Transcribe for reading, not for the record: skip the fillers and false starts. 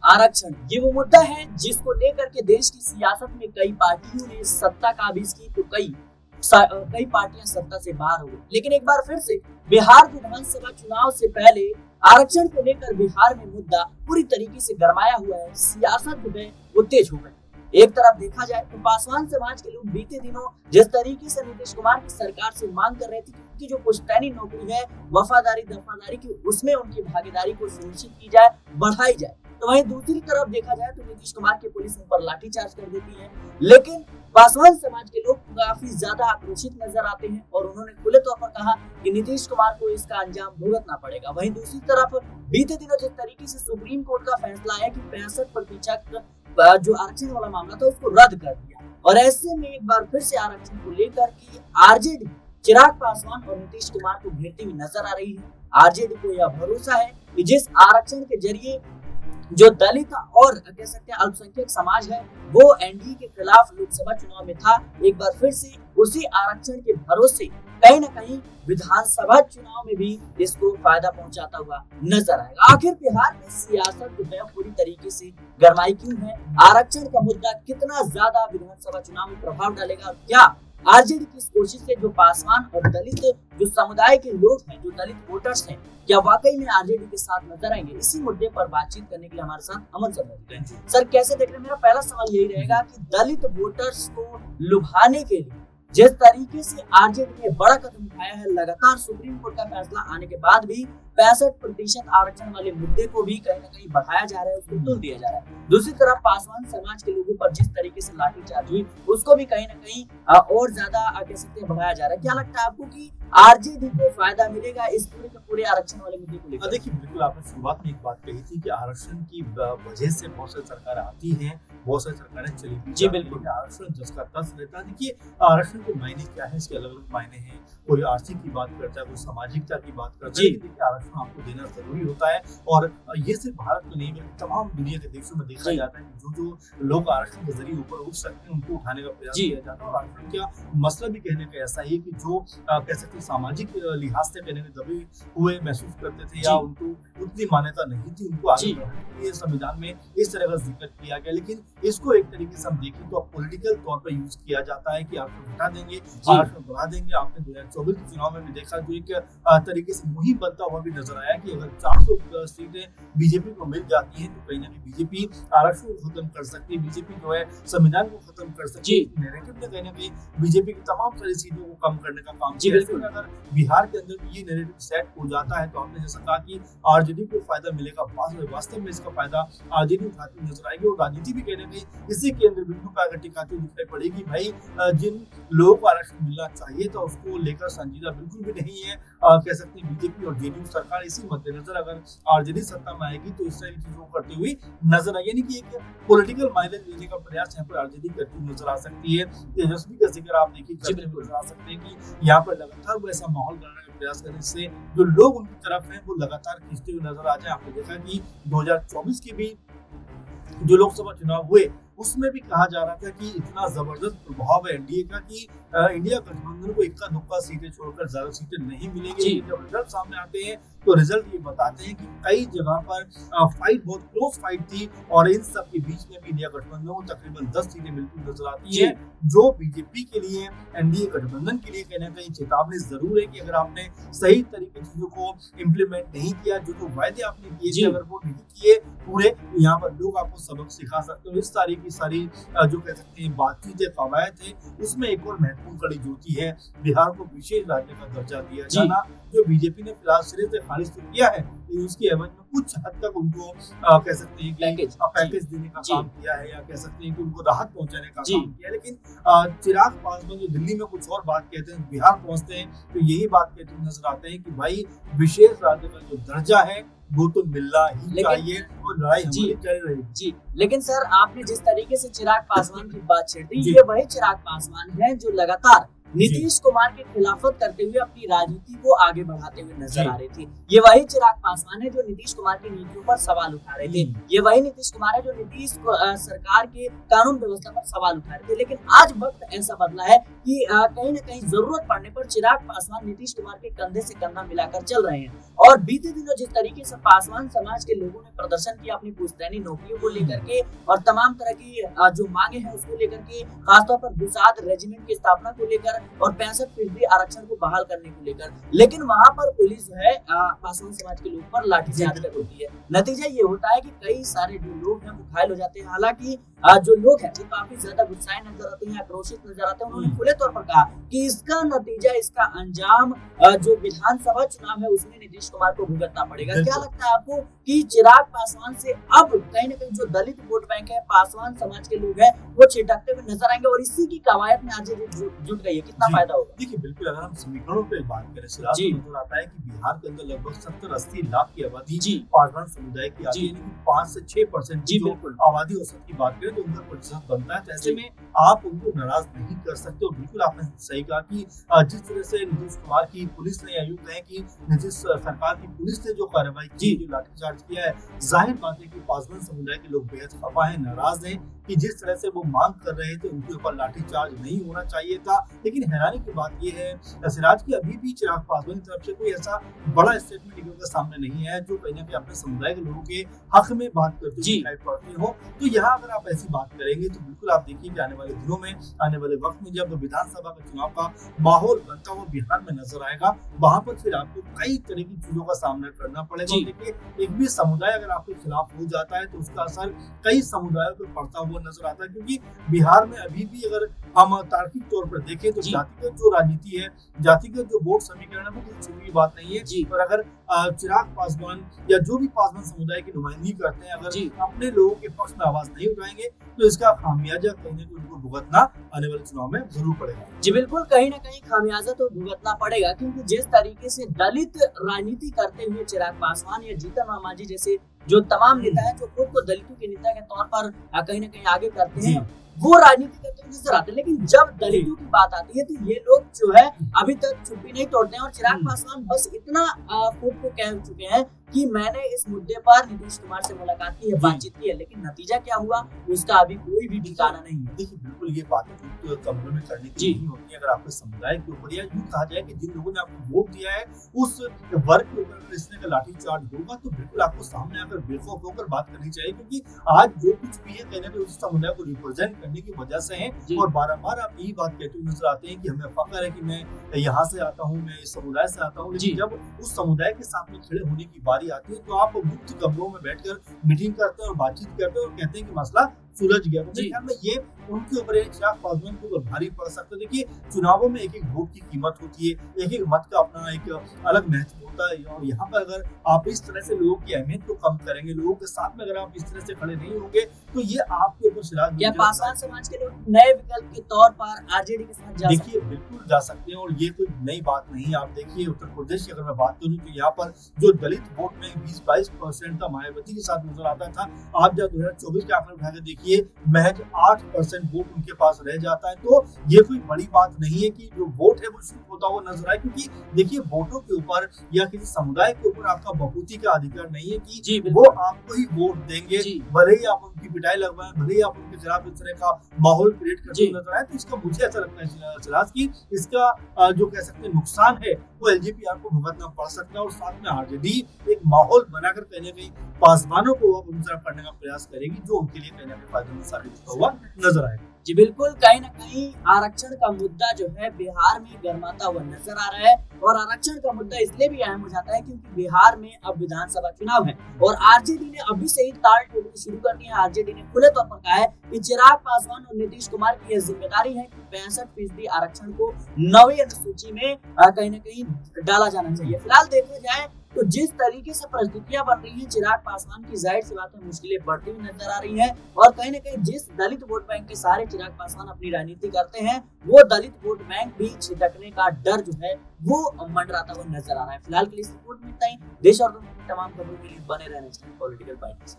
आरक्षण ये वो मुद्दा है जिसको लेकर के देश की सियासत में कई पार्टियों ने सत्ता काबिज की तो कई पार्टियां सत्ता से बाहर हो गई। लेकिन एक बार फिर से बिहार विधानसभा चुनाव से पहले आरक्षण को लेकर बिहार में मुद्दा पूरी तरीके से गरमाया हुआ है। सियासत में वो तेज हो गए। एक तरफ देखा जाए तो पासवान समाज के लोग बीते दिनों जिस तरीके से नीतीश कुमार की सरकार से मांग कर रहे थे कि उनकी जो पुश्तैनी नौकरी है वफादारी दफादारी की, उसमें उनकी भागीदारी को सुनिश्चित की जाए, बढ़ाई जाए। तो वहीं दूसरी तरफ देखा जाए तो नीतीश कुमार की पुलिस उन पर लाठीचार्ज कर देती है। लेकिन पासवान समाज के लोग काफी ज्यादा आक्रोशित नजर आते हैं और उन्होंने खुले तौर पर कहा कि नीतीश कुमार को इसका अंजाम भुगतना पड़ेगा। वहीं दूसरी तरफ बीते दिनों जिस तरीके से सुप्रीम कोर्ट का फैसला आया कि 65% जो आरक्षण वाला मामला था उसको रद्द कर दिया, और ऐसे में एक बार फिर से आरक्षण को लेकर की आरजेडी चिराग पासवान और नीतीश कुमार को घेरती हुई नजर आ रही है। आरजेडी को यह भरोसा है कि जिस आरक्षण के जरिए जो दलित और कह सकते हैं अल्पसंख्यक समाज है वो एनडीए के खिलाफ लोकसभा चुनाव में था, एक बार फिर से उसी आरक्षण के भरोसे कहीं न कहीं विधानसभा चुनाव में भी इसको फायदा पहुंचाता हुआ नजर आएगा। आखिर बिहार में सियासत जो पूरी तरीके से गरमाई क्यों है? आरक्षण का मुद्दा कितना ज्यादा विधानसभा चुनाव में प्रभाव डालेगा? क्या आरजेडी की इस कोशिश से जो पासवान और दलित जो समुदाय के लोग हैं, जो दलित वोटर्स हैं, क्या वाकई में आरजेडी के साथ नजर आएंगे? इसी मुद्दे पर बातचीत करने के लिए हमारे साथ अमन सर मौजूद हैं। सर कैसे देख रहे हैं? मेरा पहला सवाल यही रहेगा कि दलित वोटर्स को लुभाने के लिए जिस तरीके से आरजेडी ने बड़ा कदम उठाया है, लगातार सुप्रीम कोर्ट का फैसला आने के बाद भी 65% आरक्षण वाले मुद्दे को भी कहीं न कहीं बढ़ाया जा रहा है, उसको तुल दिया जा रहा है। दूसरी तरफ पासवान समाज के लोगों पर जिस तरीके से लाठीचार्ज हुई उसको भी कहीं न कहीं और ज्यादा कह सकते हैं बढ़ाया जा रहा है। क्या लगता है आपको कि आरजेडी को फायदा मिलेगा इस पूरे के पूरे आरक्षण वाले मुद्दे को लेकर? देखिए, बिल्कुल आपने शुरुआत में एक बात कही थी कि आरक्षण की वजह से बहुत सारी सरकारें आती हैं, बहुत सारी सरकारें चली भी जी बिल्कुल। आरक्षण जिसका तस रहता है। देखिए, आरक्षण के मायने क्या है, इसके अलग अलग मायने हैं। कोई आर्थिक की बात करता है, कोई सामाजिकता की बात करता है। देखिए, आरक्षण आपको देना जरूरी होता है और ये सिर्फ भारत में नहीं बल्कि तमाम दुनिया के देशों में देखा जाता है कि जो लोग आरक्षण के जरिए ऊपर उठ सकते हैं उनको उठाने का प्रयास किया जाता है। और आरक्षण का मसला भी कहने का ऐसा ही है कि जो कह सकते हैं सामाजिक लिहाज से कहने में दबे हुए महसूस करते थे या उनको उतनी मान्यता नहीं थी, उनको आगे बढ़ाने के लिए संविधान में इस तरह का जिक्र किया गया। लेकिन इसको एक तरीके से हम देखें तो पॉलिटिकल तौर पर यूज किया जाता है कि आरक्षण हटा देंगे, आरक्षण बढ़ा देंगे। आपने 2024 के चुनाव में भी देखा जो एक तरीके से मुहिम बनता हुआ भी नजर आया कि अगर 400 सीटें बीजेपी को मिल जाती हैं तो कहीं ना कहीं बीजेपी आरक्षण को खत्म कर सकती है, बीजेपी जो है संविधान को खत्म कर सकती है। नैरेटिव ने कहीं ना कहीं बीजेपी की तमाम सारी सीटों को कम करने का काम किया। अगर बिहार के अंदर भी ये नैरेटिव सेट हो जाता है तो आपने जैसा कहा कि आरजेडी को फायदा मिलेगा, वास्तव में इसका फायदा आरजेडी उठाती नजर आएगी और राजनीति भी कहीं ना कहीं इसी केंद्र बिंदु पर अगर टिकाती दिखाई पड़ेगी। भाई, जिन लोगों को आरक्षण मिलना चाहिए था उसको लेकर संजीदा बिल्कुल भी नहीं है। कह सकते हैं बीजेपी और जेडीयू सरकार इसी मद्देनजर अगर आरजेडी सत्ता में आएगी तो इस तरह की चीजों करती हुई नजर आएगी, यानी कि एक पॉलिटिकल माइलेज लेने का प्रयास यहाँ पर आरजेडी करती नजर आ सकती है। तेजस्वी का जिक्र आप देखिए नजर आ सकते हैं कि यहाँ पर लगातार वो ऐसा माहौल बनाने का प्रयास करें जिससे जो लोग उनकी तरफ हैं वो लगातार खींचते हुए नजर आ जाए। आपने देखा कि 2024 के भी जो लोकसभा चुनाव हुए उसमें भी कहा जा रहा था कि इतना जबरदस्त प्रभाव है एनडीए का कि इंडिया गठबंधन को इक्का दुक्का सीटें छोड़कर ज्यादा सीटें नहीं मिलेंगी। जब रिजल्ट सामने आते हैं तो रिजल्ट ये बताते हैं कि कई जगह पर फाइट बहुत क्लोज फाइट थी और इन सब के बीच में भी इंडिया गठबंधन को तकरीबन 10 सीटें मिलती नजर आती है, जो बीजेपी के लिए एनडीए गठबंधन के लिए कहीं ना कहीं चेतावनी जरूर है कि अगर आपने सही तरीके चीजों को इम्प्लीमेंट नहीं किया, जो वायदे आपने किए थे अगर वो नहीं किए पूरे, यहाँ पर लोग आपको सबक सिखा सकते हो। इस सारी की सारी जो कह सकते हैं बातचीत है, कवायद है, उसमें एक और महत्वपूर्ण कड़ी जोती है बिहार को विशेष राज्य का दर्जा दिया जाना, जो बीजेपी ने फिलहाल सिरे से खारिज तो किया है लेकिन उसकी एवज में कुछ हद तक उनको कह सकते हैं कि पैकेज देने का काम किया है या कह सकते हैं कि उनको राहत पहुंचाने का काम किया है। लेकिन चिराग पासवान जो दिल्ली में कुछ और बात कहते हैं, बिहार पहुंचते हैं तो यही बात कहते हुए नजर आते हैं कि भाई विशेष राज्य का जो दर्जा है वो तो मिलना ही चाहिए और लड़ाई हमारी चल रही है। लेकिन सर, आपने जिस तरीके से चिराग पासवान की बात छेड़ दी, ये वही चिराग पासवान है जो लगातार नीतीश कुमार के खिलाफत करते हुए अपनी राजनीति को आगे बढ़ाते हुए नजर आ रहे थे। ये वही चिराग पासवान है जो नीतीश कुमार की नीतियों पर सवाल उठा रहे थे। ये वही नीतीश कुमार है जो नीतीश सरकार के कानून व्यवस्था पर सवाल उठा रहे थे। लेकिन आज वक्त ऐसा बदला है कि कहीं न कहीं जरूरत पड़ने पर चिराग पासवान नीतीश कुमार के कंधे से कंधा मिलाकर चल रहे हैं। और बीते दिनों जिस तरीके से पासवान समाज के लोगों ने प्रदर्शन किया अपनी पुश्तैनी नौकरियों को लेकर के और तमाम तरह की जो मांगे हैं उसको लेकर के, खासतौर पर गुजरात रेजिमेंट की स्थापना को लेकर और 65% आरक्षण को बहाल करने को लेकर, लेकिन वहां पर पुलिस जो है पासवान समाज के लोग पर लाठीचार्ज कर होती है। नतीजा ये होता है कि कई सारे जो लोग हैं वो घायल हो जाते हैं। हालांकि जो लोग हैं वो काफी ज्यादा गुस्साए नजर आते हैं, आक्रोशित नजर आते हैं। उन्होंने खुले तौर पर कहा कि इसका नतीजा, इसका अंजाम जो विधानसभा चुनाव है उसमें नीतीश कुमार को भुगतना पड़ेगा। क्या लगता है आपको कि चिराग पासवान से अब कहीं न कहीं जो दलित वोट बैंक है, पासवान समाज के लोग हैं, वो छिटकते हुए नजर आएंगे और इसी की कवायद में आज जुट गई है? कितना फायदा होगा? देखिए बिल्कुल, अगर हम समीकरणों पे बात करें तो नजर आता है कि बिहार के अंदर लगभग 70-80 लाख की आबादी पासवान समुदाय की आती है, यानी 5 से 6% जो आबादी औसत की बात करें तो उनका प्रतिशत बनता है। तो ऐसे में आप उनको नाराज नहीं कर सकते। और बिल्कुल आपने सही कहा कि जिस तरह से नीतीश कुमार की पुलिस ने, यूं कहें कि नीतीश सरकार की पुलिस ने जो कार्रवाई की, जो लाठीचार्ज किया है, जाहिर बात है कि पासवान समुदाय के लोग बेहद खफा हैं, नाराज हैं कि जिस तरह से वो मांग कर रहे थे उनके ऊपर लाठीचार्ज नहीं होना चाहिए था। लेकिन हैरानी की बात यह है सिराज की अभी भी चिराग पासवान की तरफ से कोई ऐसा बड़ा स्टेटमेंट निकल कर सामने नहीं है जो कहीं ना कहीं अपने समुदाय के लोगों के हक में बात करते दिखाई पड़ते हो। तो यहाँ अगर आप ऐसी बात करेंगे तो बिल्कुल आप देखिए कि आने वाले दिनों में, आने वाले वक्त में जब विधानसभा का चुनाव का माहौल बनता हुआ बिहार में नजर आएगा, वहां पर फिर आपको कई तरह की चीजों का सामना करना पड़ेगा। देखिए, एक भी समुदाय अगर आपके खिलाफ हो जाता है तो उसका असर कई समुदायों पर पड़ता हुआ नजर आता है। क्योंकि बिहार में अभी भी अगर हम तार्किक तौर पर देखें तो जातिगत जो राजनीति है, जातिगत जो वोट समीकरण है, वो कोई छोटी बात नहीं है। और अगर चिराग पासवान या जो भी पासवान समुदाय की नुमाइंदगी करते हैं, अगर अपने लोगों के पक्ष में आवाज नहीं उठाएंगे तो इसका खामियाजा कहीं ना कहीं उनको भुगतना आने वाले चुनाव में जरूर पड़ेगा। जी बिल्कुल, कहीं ना कहीं खामियाजा तो भुगतना पड़ेगा, क्योंकि जिस तरीके से दलित राजनीति करते हुए चिराग पासवान या जीतन राम मांझी जैसे जो तमाम नेता हैं जो खुद को दलितों के नेता के तौर पर कहीं ना कहीं आगे करते हैं, वो राजनीति करते हुए नजर आते हैं। लेकिन जब दलितों की बात आती है तो ये लोग जो है अभी तक चुप्पी नहीं तोड़ते हैं। और चिराग पासवान बस इतना खुद को कह चुके हैं कि मैंने इस मुद्दे पर नीतीश कुमार से मुलाकात की है, बातचीत की है, लेकिन नतीजा क्या हुआ उसका अभी कोई भी ठिकाना नहीं है। देखिए बिल्कुल, ये बातें तो कमरों में करने की नहीं होती है। अगर आपके समुदाय के ऊपर या यूं कहा जाए कि जिन लोगों ने आपको वोट दिया है उस वर्ग के ऊपर अगर इस तरह का लाठीचार्ज होगा तो बिल्कुल आपको सामने आकर बेखौफ होकर बात करनी चाहिए। क्योंकि आज जो कुछ भी है कहीं ना कहीं उस समुदाय को रिप्रेजेंट करने की वजह से है। और बार-बार आप यही बात कहते हुए नजर आते हैं कि हमें फख्र है कि मैं यहाँ से आता हूँ, मैं इस समुदाय से आता हूँ। लेकिन जब उस समुदाय के साथ में खड़े होने की बारी आती है तो आप मुक्त कमरों में बैठकर मीटिंग करते हैं और बातचीत करते हैं और कहते हैं कि मसला सुलझ गया। तो मेरे ख्याल में ये उनके ऊपर चिराग पासवान के ऊपर भारी पड़ सकता है। देखिए, चुनावों में एक एक वोट की कीमत होती है, एक एक मत का अपना एक अलग महत्व होता है। और यहाँ पर अगर आप इस तरह से लोगों की अहमियत को कम करेंगे, लोगों के साथ में अगर आप इस तरह से खड़े नहीं होंगे तो ये आपके ऊपर चिराग क्या पासवान समाज के लोग नए विकल्प के तौर पर आरजेडी के साथ जा देखिए बिल्कुल जा सकते हैं। और ये कोई नई बात नहीं। आप देखिए उत्तर प्रदेश की अगर मैं बात करूँ तो यहाँ पर जो दलित वोट में 20-22% का मायावती के साथ नजर आता था, आप जब 2024 के आंकड़े उठाकर देखिए महज 8% वोट उनके पास रह जाता है। तो ये कोई बड़ी बात नहीं है कि जो वोट है वो शिफ्ट होता हुआ नजर आए। क्योंकि देखिए, वोटों के ऊपर या किसी समुदाय के ऊपर आपका बहुमती का अधिकार नहीं है कि वो आपको ही वोट देंगे। भले ही आप उनकी पिटाई लगवाएं, भले ही आप उनके खिलाफ इस तरह का माहौल क्रिएट करते हुए नजर आए। तो इसका मुझे ऐसा लगता है सिराज की इसका जो कह सकते हैं नुकसान है वो एलजेपीआर को भुगतना पड़ सकता है। और साथ में आरजेडी एक माहौल बनाकर कहीं ना कहीं पासवानों को अनुसरण करने का प्रयास करेगी जो उनके लिए कहीं ना कहीं फायदेमंद साबित होता हुआ नजर आएगा। जी बिल्कुल, कहीं ना कहीं आरक्षण का मुद्दा जो है बिहार में गर्माता हुआ नजर आ रहा है। और आरक्षण का मुद्दा इसलिए भी अहम हो जाता है क्योंकि बिहार में अब विधानसभा चुनाव है और आरजेडी ने अभी से ही ताल ठोकनी शुरू कर दी है। आरजेडी ने खुले तौर पर कहा है कि चिराग पासवान और नीतीश कुमार की यह जिम्मेदारी है कि 65% आरक्षण को 9वीं अनुसूची में कहीं ना कहीं डाला जाना चाहिए। फिलहाल देखा जाए तो जिस तरीके से परिस्थितियां बन रही हैं, चिराग पासवान की जाहिर सी बात है मुश्किलें बढ़ती हुई नजर आ रही हैं। और कहीं ना कहीं जिस दलित वोट बैंक के सहारे चिराग पासवान अपनी राजनीति करते हैं, वो दलित वोट बैंक भी छिटकने का डर जो है वो मंडराता हुआ नजर आ रहा है। फिलहाल के लिए इस रिपोर्ट में इतना ही। देश और दुनिया की तमाम खबरों के लिए बने रहना चाहिए पॉलिटिकल बाइट्स।